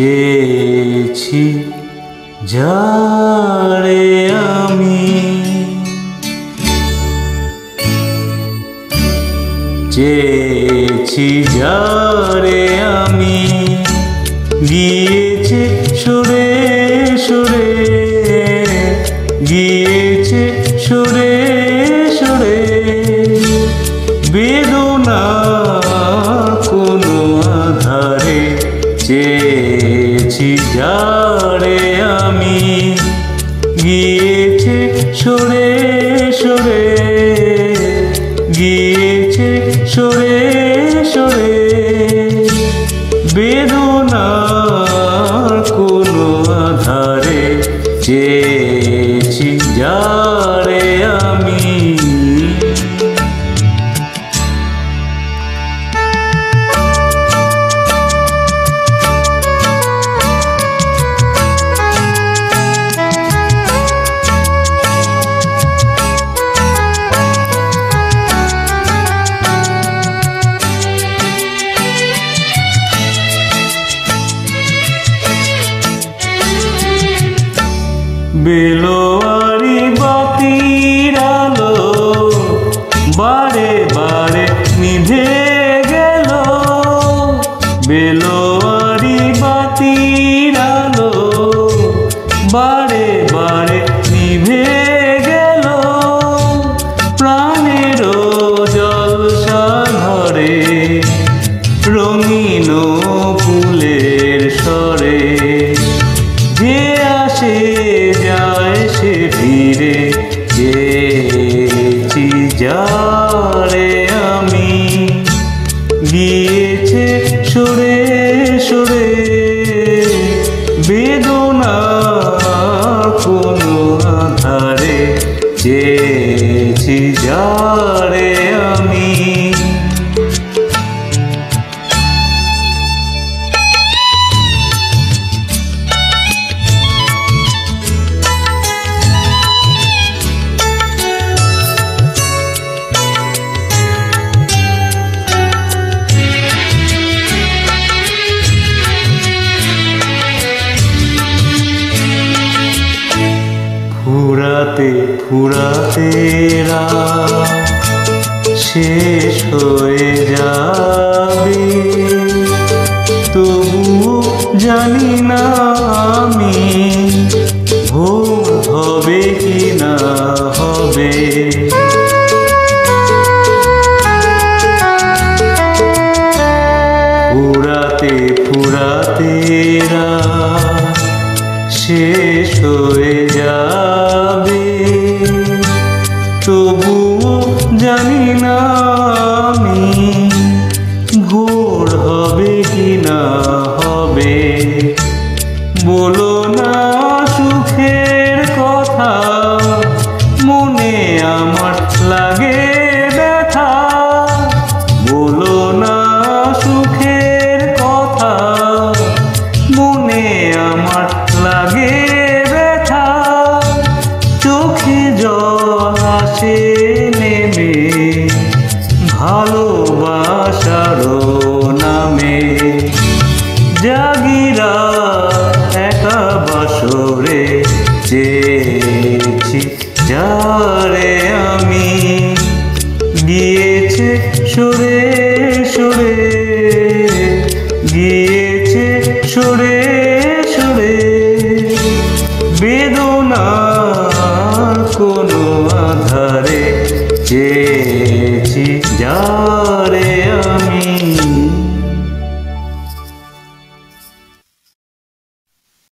চেয়েছি যারে আমি, চেয়েছি যারে আমি, গিয়েছে সরে সরে, গিয়েছে সরে সরে, বেদনা কোনো আধারে, চেয়েছি যারে আমি, গিয়েছে সরে সরে, গিয়েছে সরে সরে, বেদনার কোনো আধারে, চেয়েছি যারে আমি। বেলোয়ারি বাতির আলো বারে বারে নিভে গেল, বেলোয়ারি বাতির আলো বারে বারে নিভে গেল, প্রাণের জলসা ঘরে রঙিন ফুলের স্বরে, যে আসে যায় সে ফিরে, চেয়েছি যারে আমি, গিয়েছে সরে সরে, বেদনা কোনো আধারে, চেয়েছি যারে আমি। ফুরাতে ফুরাতে রাত শেষ হয়ে যাবে, তবুও জানি না আমি ভোর হবে কি না হবে, ফুরাতে ফুরাতে রাত শেষ হয়ে যাবে, তবুও জানি না আমি ভোর হবে কি না হবে, বলো না সুখের কথা, মনে আমার লাগে ব্যথা, বলো না সুখের কথা, মনে আমার লাগে ব্যথা, চোখে জল আসে নেমে ভালোবাসার নামে, জাগিরা একা বাসরে, চেয়েছি যারে আমি, গিয়েছে সরে সরে, গিয়েছে সরে সরে, বেদনার কোনো আধারে, চেয়েছি যা